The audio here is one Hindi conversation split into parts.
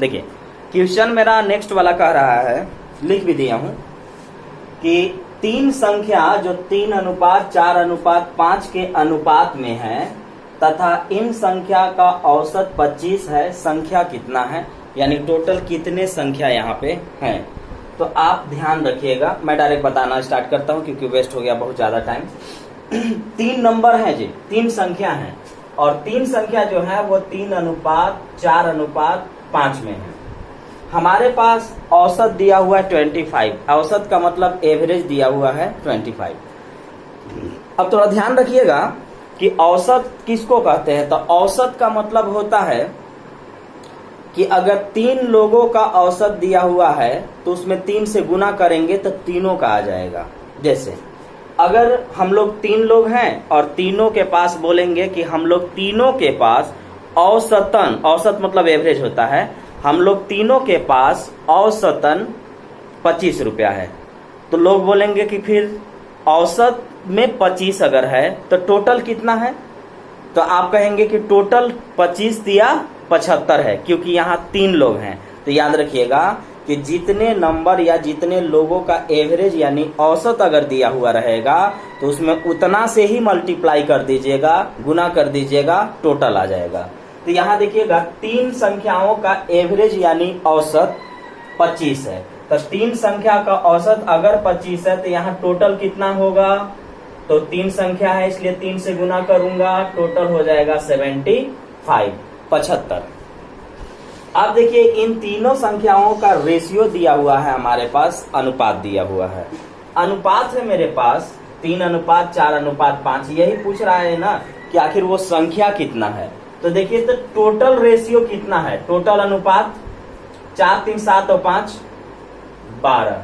देखिए क्वेश्चन मेरा नेक्स्ट वाला कह रहा है, लिख भी दिया हूं कि 3 संख्या जो 3:4:5 के अनुपात में है तथा इन संख्या का औसत 25 है, संख्या कितना है, यानी टोटल कितने संख्या यहाँ पे हैं। तो आप ध्यान रखिएगा, मैं डायरेक्ट बताना स्टार्ट करता हूँ क्योंकि वेस्ट हो गया बहुत ज्यादा टाइम। 3 नंबर है जी, 3 संख्या है और 3 संख्या जो है वो 3:4:5 में है। हमारे पास औसत दिया हुआ है 25, औसत का मतलब एवरेज दिया हुआ है 25। अब थोड़ा ध्यान रखिएगा कि औसत किसको कहते हैं। तो औसत का मतलब होता है कि अगर 3 लोगों का औसत दिया हुआ है तो उसमें 3 से गुना करेंगे तो तीनों का आ जाएगा। जैसे अगर हम लोग 3 लोग हैं और तीनों के पास बोलेंगे कि हम लोग तीनों के पास औसतन, औसत मतलब एवरेज होता है, हम लोग तीनों के पास औसतन 25 रुपया है, तो लोग बोलेंगे कि फिर औसत में 25 अगर है तो टोटल कितना है। तो आप कहेंगे कि टोटल 25 दिया 75 है, क्योंकि यहाँ 3 लोग हैं। तो याद रखिएगा कि जितने नंबर या जितने लोगों का एवरेज यानी औसत अगर दिया हुआ रहेगा तो उसमें उतना से ही मल्टीप्लाई कर दीजिएगा, गुना कर दीजिएगा, टोटल आ जाएगा। तो यहाँ देखिएगा 3 संख्याओं का एवरेज यानी औसत 25 है, तो 3 संख्या का औसत अगर 25 है तो यहाँ टोटल कितना होगा। तो 3 संख्या है इसलिए 3 से गुना करूंगा, टोटल हो जाएगा 75। अब देखिए इन तीनों संख्याओं का रेशियो दिया हुआ है हमारे पास, अनुपात दिया हुआ है। अनुपात है मेरे पास 3:4:5, यही पूछ रहा है ना कि आखिर वो संख्या कितना है। तो देखिए तो टोटल रेशियो कितना है, टोटल अनुपात 4 3 7 और 5 12,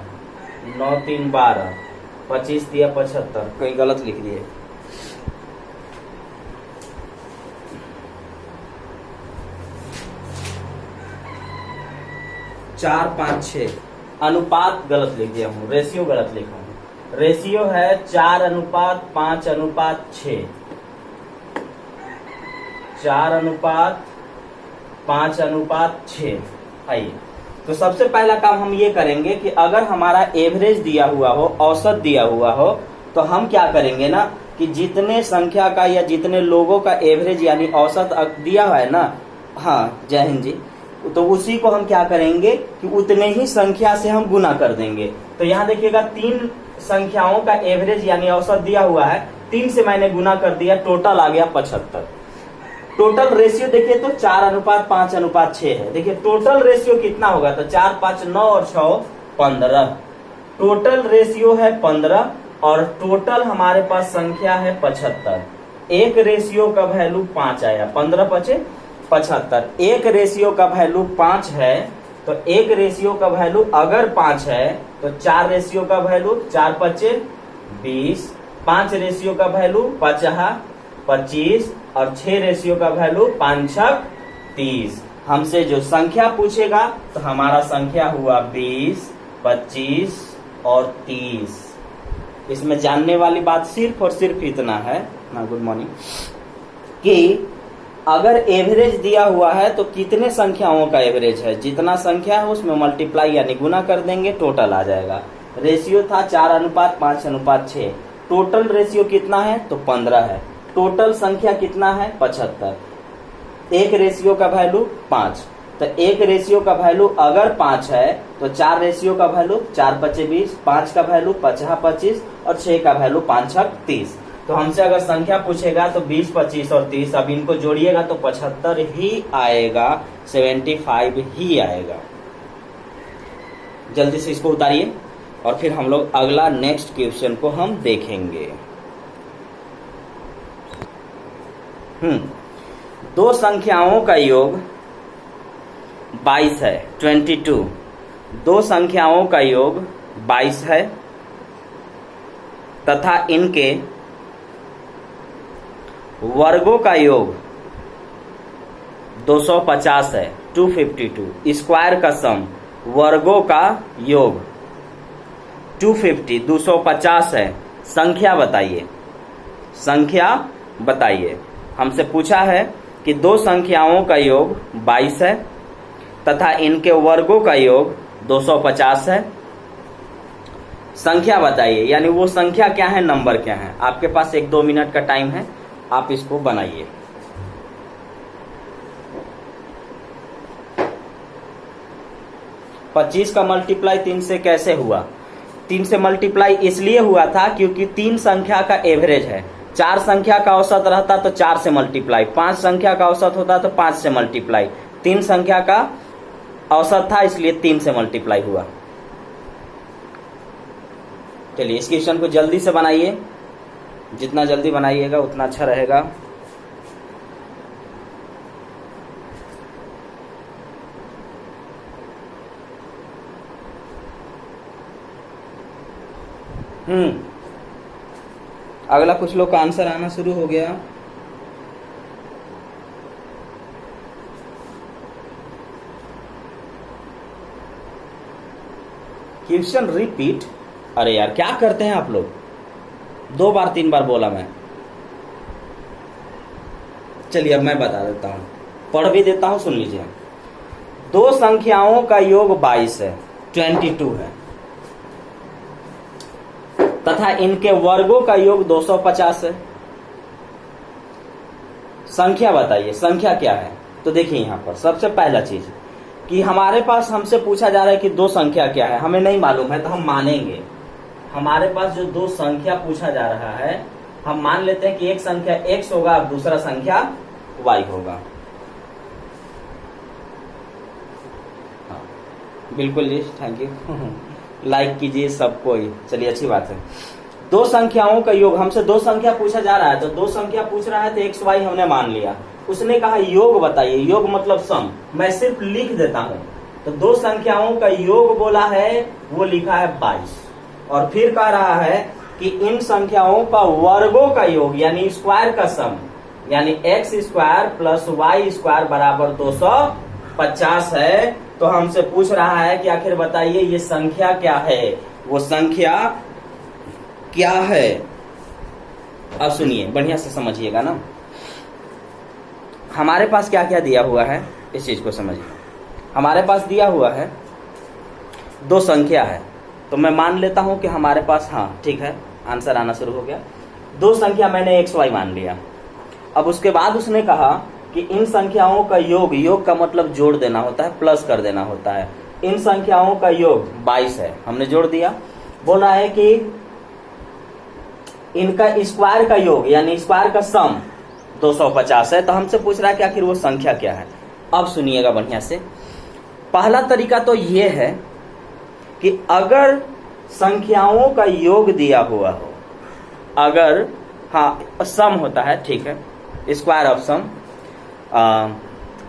9 3 12, 25 दिया 75, कहीं गलत लिख दिए। चार 5 6, अनुपात गलत लिख दिया हूँ, रेशियो गलत लिखा हूँ। रेशियो है 4:5:6, 4:5:6। आइए तो सबसे पहला काम हम ये करेंगे कि अगर हमारा एवरेज दिया हुआ हो, औसत दिया हुआ हो, तो हम क्या करेंगे ना कि जितने संख्या का या जितने लोगों का एवरेज यानी औसत दिया हुआ है ना, हाँ जय हिंद जी, तो उसी को हम क्या करेंगे कि उतने ही संख्या से हम गुना कर देंगे। तो यहाँ देखिएगा 3 संख्याओं का एवरेज यानी औसत दिया हुआ है, 3 से मैंने गुना कर दिया, टोटल आ गया 75। टोटल रेशियो देखिए तो 4:5:6 है। देखिए टोटल रेशियो कितना होगा, तो 4 5 9 और 6 15, टोटल रेशियो है 15 और टोटल हमारे पास संख्या है 75। एक रेशियो का वैल्यू 5 आया, 15 5 75। एक रेशियो का वैल्यू 5 है, तो एक रेशियो का वैल्यू अगर 5 है तो 4 रेशियो का वैल्यू 4 5 20, 5 रेशियो का वैल्यू 5 25 और 6 रेशियो का वैल्यू 5 6 30। हमसे जो संख्या पूछेगा तो हमारा संख्या हुआ 20, 25 और 30। इसमें जानने वाली बात सिर्फ और सिर्फ इतना है ना, गुड मॉर्निंग, कि अगर एवरेज दिया हुआ है तो कितने संख्याओं का एवरेज है, जितना संख्या है उसमें मल्टीप्लाई यानी गुना कर देंगे, टोटल आ जाएगा। रेशियो था 4:5:6, टोटल रेशियो कितना है तो 15 है, टोटल संख्या कितना है 75। एक रेशियो का वैल्यू 5, तो एक रेशियो का वैल्यू अगर 5 है तो 4 रेशियो का वैल्यू 4 5 20, 5 का वैल्यू 5 25 और 6 का वैल्यू 5 6 30। तो हमसे अगर संख्या पूछेगा तो 20 25 और 30, अब इनको जोड़िएगा तो 75 ही आएगा, 75 ही आएगा। जल्दी से इसको उतारिए और फिर हम लोग अगला नेक्स्ट क्वेश्चन को हम देखेंगे। दो संख्याओं का योग 22 है, 22। दो संख्याओं का योग 22 है तथा इनके वर्गों का योग 250 है, 252। स्क्वायर का सम, वर्गों का योग 250, 250 है। संख्या बताइए, संख्या बताइए। हमसे पूछा है कि दो संख्याओं का योग 22 है तथा इनके वर्गों का योग 250 है। संख्या बताइए, यानी वो संख्या क्या है, नंबर क्या है। आपके पास 1-2 मिनट का टाइम है, आप इसको बनाइए। पच्चीस का मल्टीप्लाई 3 से कैसे हुआ? 3 से मल्टीप्लाई इसलिए हुआ था क्योंकि 3 संख्या का एवरेज है। 4 संख्या का औसत रहता तो 4 से मल्टीप्लाई, 5 संख्या का औसत होता तो 5 से मल्टीप्लाई, 3 संख्या का औसत था इसलिए 3 से मल्टीप्लाई हुआ। चलिए इस क्वेश्चन को जल्दी से बनाइए, जितना जल्दी बनाइएगा उतना अच्छा रहेगा। अगला कुछ लोग का आंसर आना शुरू हो गया। Question repeat. अरे यार क्या करते हैं आप लोग, 2 बार 3 बार बोला मैं। चलिए अब मैं बता देता हूं, पढ़ भी देता हूं, सुन लीजिए। 2 संख्याओं का योग 22 है, 22 है, तथा इनके वर्गों का योग 250 है। संख्या बताइए, संख्या क्या है? तो देखिए यहां पर सबसे पहला चीज कि हमारे पास हमसे पूछा जा रहा है कि 2 संख्या क्या है, हमें नहीं मालूम है तो हम मानेंगे। हमारे पास जो 2 संख्या पूछा जा रहा है, हम मान लेते हैं कि एक संख्या x होगा और दूसरा संख्या y होगा। हाँ, बिल्कुल जी, थैंक यू। लाइक कीजिए सब कोई। चलिए अच्छी बात है। 2 संख्याओं का योग, हमसे 2 संख्या पूछा जा रहा है तो 2 संख्या पूछ रहा है तो x y हमने मान लिया। उसने कहा योग बताइए, योग मतलब सम, मैं सिर्फ लिख देता हूं। तो 2 संख्याओं का योग बोला है, वो लिखा है 22, और फिर कह रहा है कि इन संख्याओं का वर्गों का योग यानी स्क्वायर का सम, यानी x square plus y square बराबर 250 है। तो हमसे पूछ रहा है कि आखिर बताइए ये संख्या क्या है, वो संख्या क्या है। अब सुनिए, बढ़िया से समझिएगा ना। हमारे पास क्या क्या दिया हुआ है, इस चीज को समझिए। हमारे पास दिया हुआ है 2 संख्या है, तो मैं मान लेता हूं कि हमारे पास, हाँ ठीक है, आंसर आना शुरू हो गया। 2 संख्या मैंने x y मान लिया। अब उसके बाद उसने कहा कि इन संख्याओं का योग, योग का मतलब जोड़ देना होता है, प्लस कर देना होता है। इन संख्याओं का योग 22 है, हमने जोड़ दिया। बोला है कि इनका स्क्वायर का योग यानी स्क्वायर का सम 250 है। तो हमसे पूछ रहा है कि आखिर वो संख्या क्या है। अब सुनिएगा बढ़िया से। पहला तरीका तो ये है कि अगर संख्याओं का योग दिया हुआ हो, अगर हाँ सम होता है, ठीक है, स्क्वायर ऑफ सम,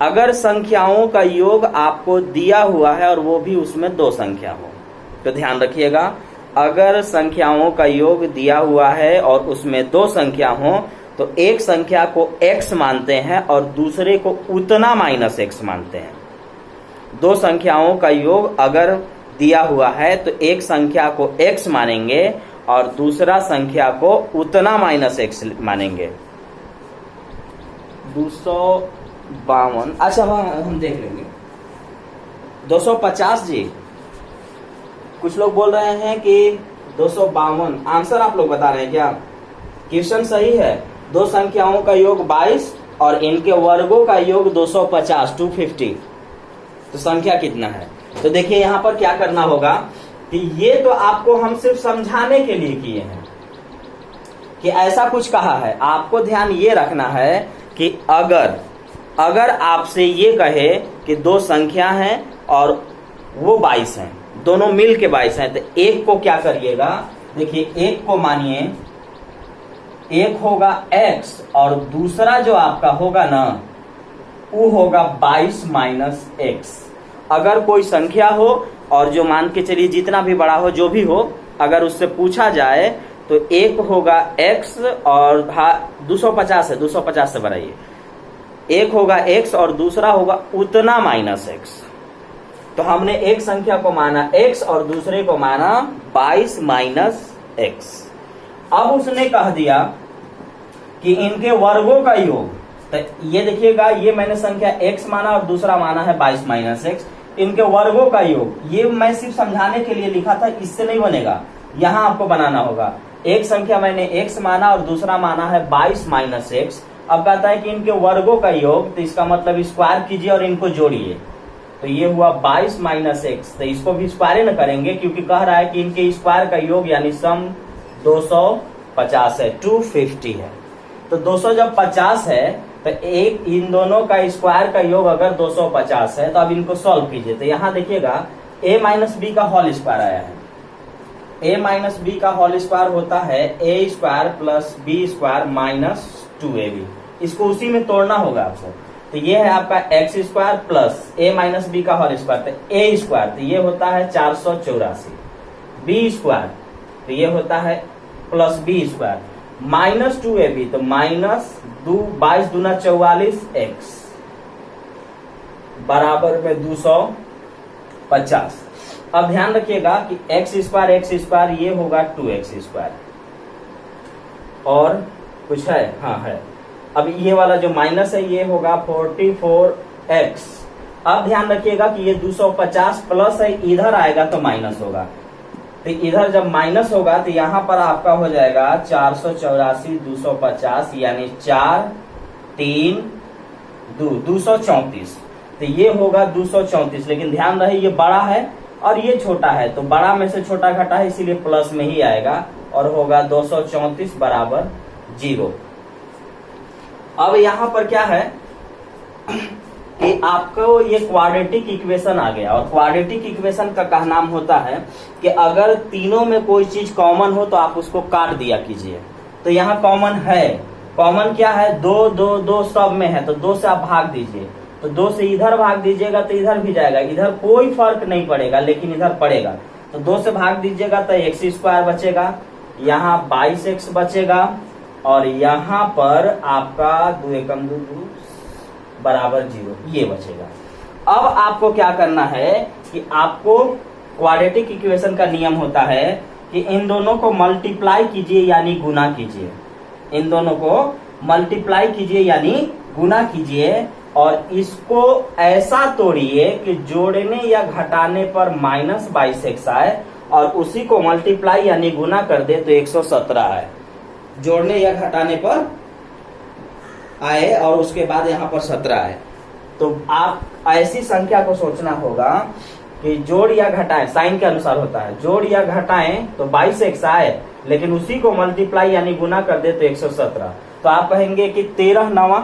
अगर संख्याओं का योग आपको दिया हुआ है और वो भी उसमें 2 संख्या हो, तो ध्यान रखिएगा, अगर संख्याओं का योग दिया हुआ है और उसमें 2 संख्या हो तो एक संख्या को x मानते हैं और दूसरे को उतना माइनस x मानते हैं। 2 संख्याओं का योग अगर दिया हुआ है तो एक संख्या को x मानेंगे और दूसरा संख्या को उतना माइनस x मानेंगे। 252, अच्छा हम देख लेंगे। 250 जी, कुछ लोग बोल रहे हैं कि 252। आंसर आप लोग बता रहे हैं क्या? क्वेश्चन सही है। 2 संख्याओं का योग 22 और इनके वर्गों का योग 250, 250। तो संख्या कितना है? तो देखिए यहाँ पर क्या करना होगा कि ये तो आपको हम सिर्फ समझाने के लिए किए हैं कि ऐसा कुछ कहा है। आपको ध्यान ये रखना है कि अगर आपसे ये कहे कि 2 संख्या हैं और वो 22 हैं, दोनों मिल के 22 हैं, तो एक को क्या करिएगा, देखिए एक को मानिए, एक होगा x और दूसरा जो आपका होगा ना वो होगा 22 माइनस x। अगर कोई संख्या हो और जो मान के चलिए जितना भी बड़ा हो, जो भी हो, अगर उससे पूछा जाए तो एक होगा x और 250 है, 250 से बढ़ाइए, एक होगा x और दूसरा होगा उतना माइनस x। तो हमने एक संख्या को माना x और दूसरे को माना 22 माइनस x। अब उसने कह दिया कि इनके वर्गों का योग, तो ये देखिएगा, ये मैंने संख्या x माना और दूसरा माना है 22 माइनस एक्स, इनके वर्गों का योग। ये मैं सिर्फ समझाने के लिए लिखा था, इससे नहीं बनेगा, यहाँ आपको बनाना होगा। एक संख्या मैंने x माना और दूसरा माना है 22 माइनस एक्स। अब कहता है कि इनके वर्गों का योग, तो इसका मतलब स्क्वायर कीजिए और इनको जोड़िए। तो ये हुआ 22 माइनस एक्स, तो इसको भी स्क्वायर न करेंगे क्योंकि कह रहा है कि इनके स्क्वायर का योग यानी सम 250 है, 250 है। तो 200 जब 50 है तो एक इन दोनों का स्क्वायर का योग अगर 250 है तो अब इनको सॉल्व कीजिए। तो यहाँ देखिएगा a माइनस बी का होल स्क्वायर आया है। a माइनस बी का होल स्क्वायर होता है a square plus B square minus 2ab। इसको उसी में तोड़ना होगा आपको। तो ये है आपका X square plus a minus B का होल स्क्वायर, तो a स्क्वायर तो ये होता है 484, बी स्क्वायर तो ये होता है plus B square minus 2ab, तो माइनस 22 दूना 44 एक्स बराबर में 250। अब ध्यान रखिएगा कि एक्स स्क्वायर ये होगा 2x स्क्वायर, और कुछ है, हाँ है। अब ये वाला जो माइनस है ये होगा 44x। अब ध्यान रखिएगा कि ये 250 प्लस है, इधर आएगा तो माइनस होगा। तो इधर जब माइनस होगा तो यहाँ पर आपका हो जाएगा 484 250 यानी 4 3 234। तो ये होगा 234, लेकिन ध्यान रहे ये बड़ा है और ये छोटा है, तो बड़ा में से छोटा घटा है इसीलिए प्लस में ही आएगा और होगा 234 बराबर 0। अब यहाँ पर क्या है कि आपको ये क्वाड्रेटिक इक्वेशन आ गया, और क्वाड्रेटिक इक्वेशन का नाम होता है कि अगर तीनों में कोई चीज कॉमन हो तो आप उसको काट दिया कीजिए। तो यहाँ कॉमन है, कॉमन क्या है, 2 2 2 सब में है, तो 2 से आप भाग दीजिए। तो 2 से इधर भाग दीजिएगा तो इधर भी जाएगा, इधर कोई फर्क नहीं पड़ेगा लेकिन इधर पड़ेगा। तो 2 से भाग दीजिएगा तो एक्स स्क्वायर बचेगा, यहाँ 22x बचेगा, और यहाँ पर आपका 2 एकम 2 बराबर 0 ये बचेगा। अब आपको क्या करना है कि आपको क्वाड्रेटिक इक्वेशन का नियम होता है कि इन दोनों को मल्टीप्लाई कीजिए यानी गुना कीजिए, इन दोनों को मल्टीप्लाई कीजिए यानी गुना कीजिए, और इसको ऐसा तोड़िए कि जोड़ने या घटाने पर माइनस 22x आए और उसी को मल्टीप्लाई यानी गुना कर दे तो 117 आए। जोड़ने या घटाने पर आए और उसके बाद यहाँ पर 17 आए। तो आप ऐसी संख्या को सोचना होगा कि जोड़ या घटाएं, साइन के अनुसार होता है, जोड़ या घटाएं तो 22x आए लेकिन उसी को मल्टीप्लाई यानी गुना कर दे तो 117। तो आप कहेंगे कि 13 9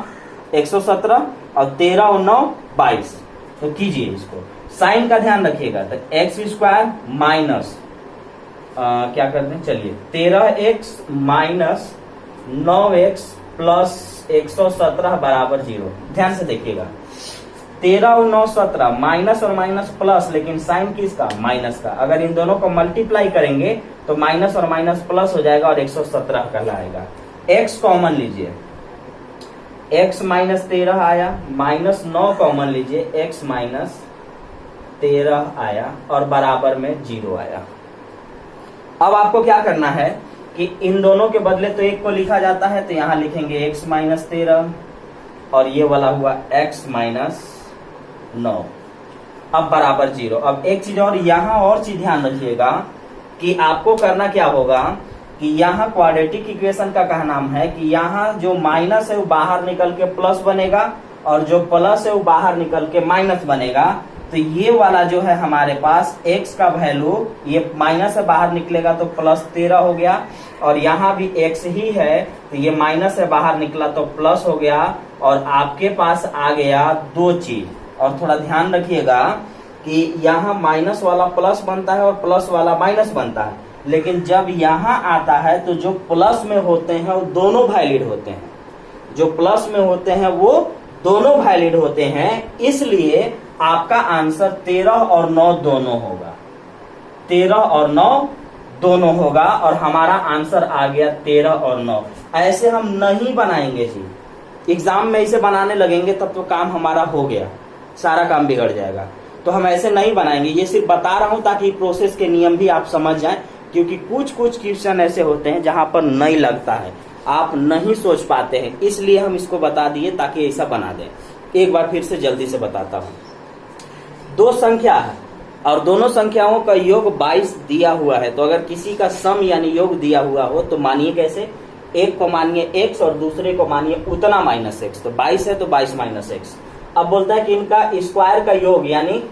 117 और 13 और 9 22। तो कीजिए इसको, साइन का ध्यान रखिएगा। तो एक्स स्क्वायर माइनस क्या कर दें, चलिए 13x माइनस 9x प्लस 117 बराबर 0। ध्यान से देखिएगा, 13 और 9 17, माइनस और माइनस प्लस, लेकिन साइन किसका, माइनस का। अगर इन दोनों को मल्टीप्लाई करेंगे तो माइनस और माइनस प्लस हो जाएगा और 117 कहलाएगा। x कॉमन लीजिए, x माइनस 13 आया, माइनस 9 कॉमन लीजिए, x माइनस 13 आया और बराबर में 0 आया। अब आपको क्या करना है कि इन दोनों के बदले तो एक को लिखा जाता है, तो यहाँ लिखेंगे x माइनस 13 और ये वाला हुआ x माइनस 9, अब बराबर 0। अब एक चीज और, यहाँ और चीज ध्यान रखिएगा कि आपको करना क्या होगा कि यहाँ क्वाड्रेटिक इक्वेशन का नाम है कि यहाँ जो माइनस है वो बाहर निकल के प्लस बनेगा और जो प्लस है वो बाहर निकल के माइनस बनेगा। तो ये वाला जो है हमारे पास x का वैल्यू, ये माइनस से बाहर निकलेगा तो प्लस 13 हो गया, और यहाँ भी x ही है तो ये माइनस से बाहर निकला तो प्लस हो गया, और आपके पास आ गया 2 चीज। और थोड़ा ध्यान रखिएगा कि यहाँ माइनस वाला प्लस बनता है और प्लस वाला माइनस बनता है, लेकिन जब यहाँ आता है तो जो प्लस में होते हैं वो दोनों वैलिड होते हैं, जो प्लस में होते हैं वो दोनों वैलिड होते हैं, इसलिए आपका आंसर 13 और 9 दोनों होगा, 13 और 9 दोनों होगा, और हमारा आंसर आ गया 13 और 9। ऐसे हम नहीं बनाएंगे जी, एग्जाम में इसे बनाने लगेंगे तब तो काम हमारा हो गया, सारा काम बिगड़ जाएगा। तो हम ऐसे नहीं बनाएंगे, ये सिर्फ बता रहा हूं ताकि प्रोसेस के नियम भी आप समझ जाएं, क्योंकि कुछ क्वेश्चन ऐसे होते हैं जहां पर नहीं लगता है। आप नहीं सोच पाते हैं, इसलिए हम इसको बता दिए ताकि ऐसा बना दें। एक बार फिर से जल्दी से बताता हूं। दो संख्या है और दोनों संख्याओं का योग 22 दिया हुआ है, तो अगर किसी का सम यानी योग दिया हुआ हो तो मानिए कैसे, एक को मानिए x और दूसरे को मानिए उतना -x, तो 22 है तो 22 -x। अब बोलता है कि इनका स्क्वायर का योग यानी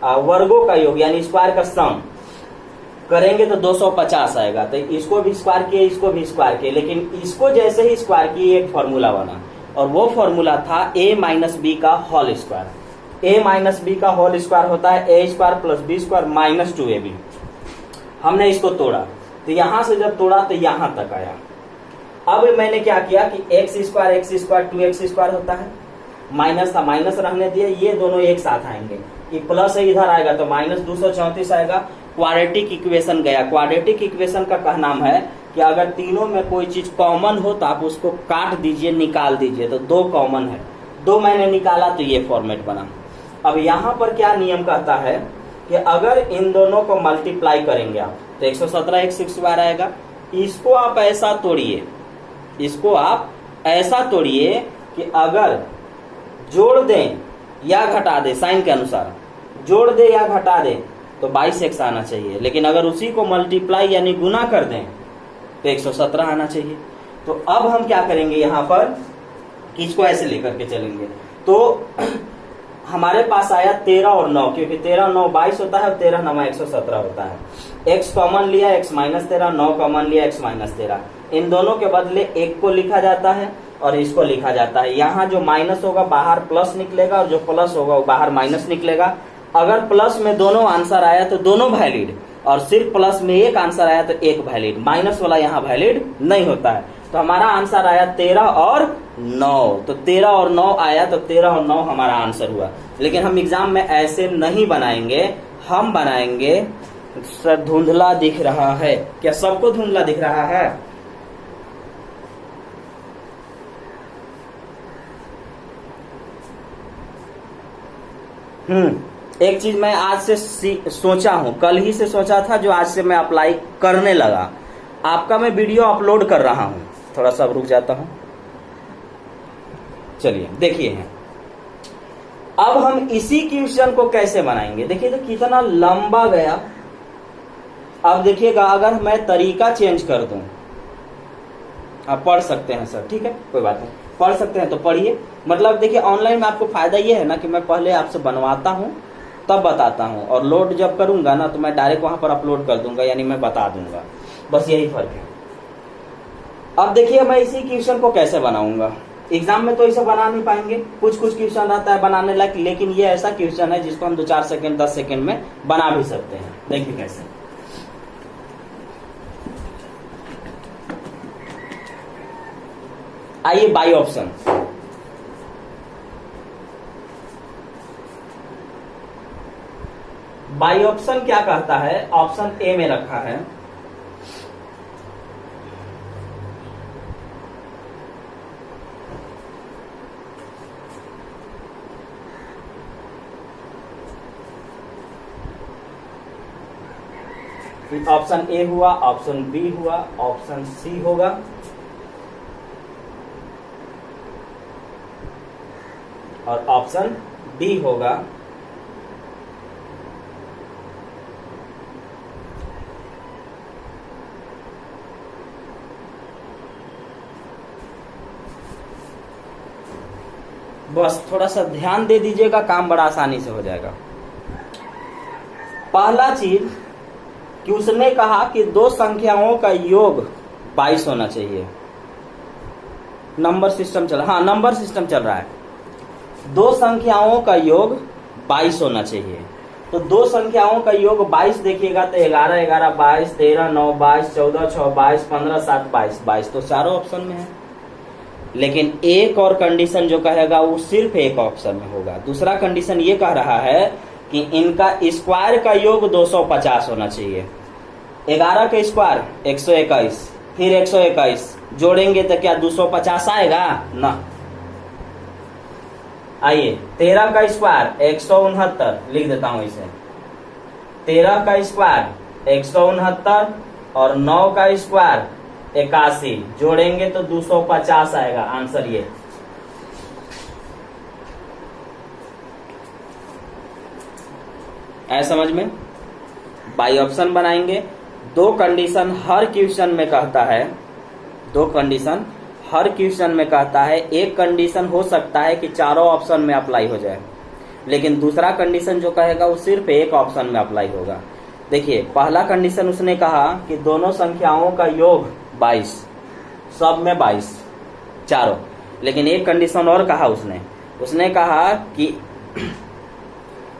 वर्गों का योग यानी स्क्वायर का सम करेंगे तो 250 आएगा। तो इसको भी स्क्वायर किए, इसको भी स्क्वायर किए, लेकिन इसको जैसे ही स्क्वायर किए एक फॉर्मूला बना और वो फॉर्मूला था a माइनस बी का whole square. a minus B का होल स्क्वायर होता है a square plus B square minus 2ab। हमने इसको तोड़ा तो यहां से जब तोड़ा तो यहां तक आया। अब मैंने क्या किया कि x स्क्वायर 2x स्क्वायर होता है, माइनस था माइनस रहने दिए, ये दोनों एक साथ आएंगे, ये प्लस इधर आएगा तो -234 आएगा। क्वाड्रेटिक इक्वेशन गया। क्वाड्रेटिक इक्वेशन का नाम है कि अगर तीनों में कोई चीज कॉमन हो तो आप उसको काट दीजिए, निकाल दीजिए, तो 2 कॉमन है, 2 मैंने निकाला तो ये फॉर्मेट बना। अब यहाँ पर क्या नियम कहता है कि अगर इन दोनों को मल्टीप्लाई करेंगे आप तो 117 x² आएगा। इसको आप ऐसा तोड़िए, इसको आप ऐसा तोड़िए कि अगर जोड़ दें या घटा दें, साइन के अनुसार जोड़ दे या घटा दे तो 22x आना चाहिए, लेकिन अगर उसी को मल्टीप्लाई यानी गुना कर दें तो 117 आना चाहिए। तो अब हम क्या करेंगे, यहाँ पर कि इसको ऐसे लेकर के चलेंगे तो हमारे पास आया 13 और 9, क्योंकि 13 9 22 होता है और 13 9 117 होता है। x कॉमन लिया x माइनस 13, 9 कॉमन लिया x माइनस 13। इन दोनों के बदले एक को लिखा जाता है और इसको लिखा जाता है। यहाँ जो माइनस होगा बाहर प्लस निकलेगा और जो प्लस होगा वो बाहर माइनस निकलेगा। अगर प्लस में दोनों आंसर आया तो दोनों वैलिड, और सिर्फ प्लस में एक आंसर आया तो एक वैलिड, माइनस वाला यहाँ वैलिड नहीं होता है। तो हमारा आंसर आया 13 और 9, तो 13 और 9 आया, तो 13 और 9 हमारा आंसर हुआ। लेकिन हम एग्जाम में ऐसे नहीं बनाएंगे, हम बनाएंगे सर धुंधला दिख रहा है। क्या सबको धुंधला दिख रहा है? एक चीज मैं आज से सोचा हूं, कल ही से सोचा था, जो आज से मैं अप्लाई करने लगा। आपका मैं वीडियो अपलोड कर रहा हूं, थोड़ा सा रुक जाता हूं। चलिए देखिए हैं, अब हम इसी क्वेश्चन को कैसे बनाएंगे। देखिए तो कितना लंबा गया। अब देखिएगा, अगर मैं तरीका चेंज कर दूं, आप पढ़ सकते हैं सर, ठीक है कोई बात नहीं, पढ़ सकते हैं तो पढ़िए। मतलब देखिए ऑनलाइन में आपको फायदा ये है ना कि मैं पहले आपसे बनवाता हूं तब बताता हूं, और लोड जब करूंगा ना तो मैं डायरेक्ट वहां पर अपलोड कर दूंगा, यानी मैं बता दूंगा, बस यही फर्क है। अब देखिए मैं इसी क्वेश्चन को कैसे बनाऊंगा। एग्जाम में तो इसे बना नहीं पाएंगे, कुछ कुछ क्वेश्चन रहता है बनाने लायक, लेकिन ये ऐसा क्वेश्चन है जिसको हम 2-4 सेकंड 10 सेकंड में बना भी सकते हैं। देखिए कैसे। आइए बाई ऑप्शन, बाई ऑप्शन क्या कहता है, ऑप्शन ए में रखा है ऑप्शन ए हुआ, ऑप्शन बी हुआ, ऑप्शन सी होगा, और ऑप्शन डी होगा। बस थोड़ा सा ध्यान दे दीजिएगा, काम बड़ा आसानी से हो जाएगा। पहला चीज कि उसने कहा कि दो संख्याओं का योग 22 होना चाहिए। नंबर सिस्टम चल रहा, हाँ नंबर सिस्टम चल रहा है। दो संख्याओं का योग 22 होना चाहिए। तो दो संख्याओं का योग 22 देखिएगा तो 11 11 22, 13 9 22, 14 6 22, 15 7 22, 22 तो चारों ऑप्शन में है। लेकिन एक और कंडीशन जो कहेगा वो सिर्फ एक ऑप्शन में होगा। दूसरा कंडीशन ये कह रहा है कि इनका स्क्वायर का योग 250 होना चाहिए। 11 का स्क्वायर 121, फिर 121 जोड़ेंगे तो क्या 250 आएगा ना। आइए 13 का स्क्वायर 169, लिख देता हूं इसे। 13 का स्क्वायर 169 और 9 का स्क्वायर 81 जोड़ेंगे तो 250 आएगा आंसर ये। ऐसा समझ में? बाई ऑप्शन बनाएंगे। दो कंडीशन हर क्वेश्चन में कहता है, दो कंडीशन हर क्वेश्चन में कहता है। एक कंडीशन हो सकता है कि चारों ऑप्शन में अप्लाई हो जाए, लेकिन दूसरा कंडीशन जो कहेगा वो सिर्फ एक ऑप्शन में अप्लाई होगा। देखिए पहला कंडीशन उसने कहा कि दोनों संख्याओं का योग 22, सब में 22 चारों। लेकिन एक कंडीशन और कहा उसने कहा कि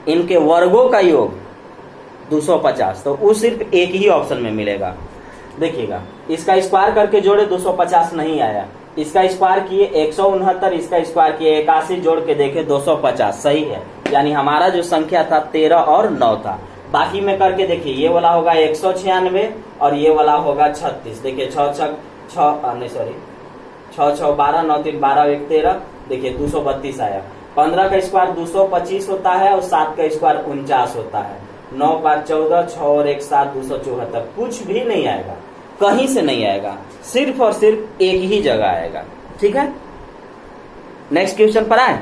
इनके वर्गों का योग 250, तो वो सिर्फ एक ही ऑप्शन में मिलेगा। देखिएगा इसका स्क्वायर करके जोड़े 250 नहीं आया, इसका स्क्वायर किए 169, इसका स्क्वायर किए 81, जोड़ के देखे 250 सही है। यानी हमारा जो संख्या था 13 और 9 था। बाकी में करके देखिए ये वाला होगा 196 और ये वाला होगा 36। देखिए 6 6 12 9 3 12 1 13, देखिए 232 आया। 15 का स्क्वायर 225 होता है और 7 का स्क्वायर 49 होता है। 9 5 14, 6 और 1 7, 274। कुछ भी नहीं आएगा, कहीं से नहीं आएगा, सिर्फ और सिर्फ एक ही जगह आएगा। ठीक है, नेक्स्ट क्वेश्चन पर आए।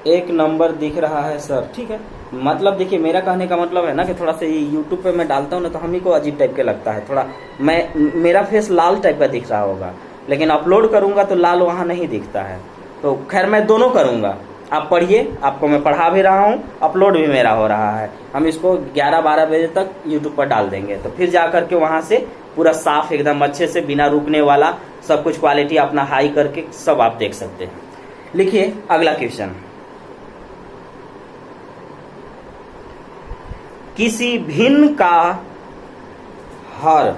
एक नंबर दिख रहा है सर, ठीक है। मतलब देखिए मेरा कहने का मतलब है ना कि थोड़ा सा ये यूट्यूब पे मैं डालता हूँ ना तो हम ही को अजीब टाइप के लगता है, थोड़ा मेरा फेस लाल टाइप का दिख रहा होगा, लेकिन अपलोड करूंगा तो लाल वहाँ नहीं दिखता है। तो खैर मैं दोनों करूंगा, आप पढ़िए, आपको मैं पढ़ा भी रहा हूँ, अपलोड भी मेरा हो रहा है। हम इसको 11-12 बजे तक यूट्यूब पर डाल देंगे, तो फिर जा करके वहाँ से पूरा साफ एकदम अच्छे से बिना रुकने वाला सब कुछ क्वालिटी अपना हाई करके सब आप देख सकते हैं। लिखिए अगला क्वेश्चन। किसी भिन्न का हर,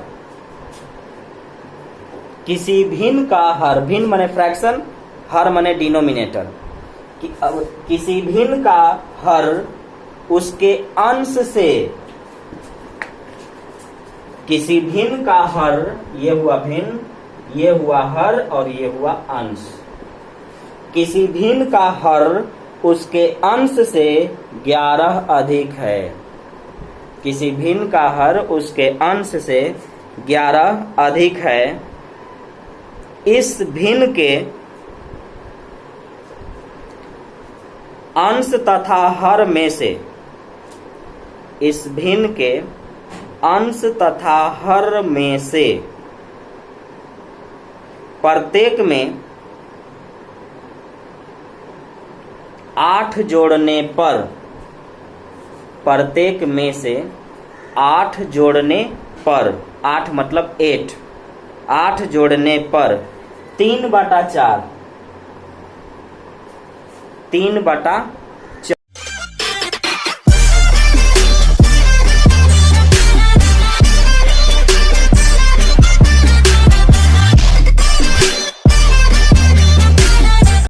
किसी भिन्न का हर, भिन्न माने फ्रैक्शन, हर माने डिनोमिनेटर। किसी भिन्न का हर उसके अंश से, किसी भिन्न का हर, ये हुआ भिन्न, ये हुआ हर और ये हुआ अंश। किसी भिन्न का हर उसके अंश से 11 अधिक है। किसी भिन्न का हर उसके अंश से 11 अधिक है। इस भिन्न के अंश तथा हर में से, इस भिन्न के अंश तथा हर में से प्रत्येक में 8 जोड़ने पर, प्रत्येक में से 8 जोड़ने पर, 8 मतलब 8, 8 जोड़ने पर 3/4, 3/4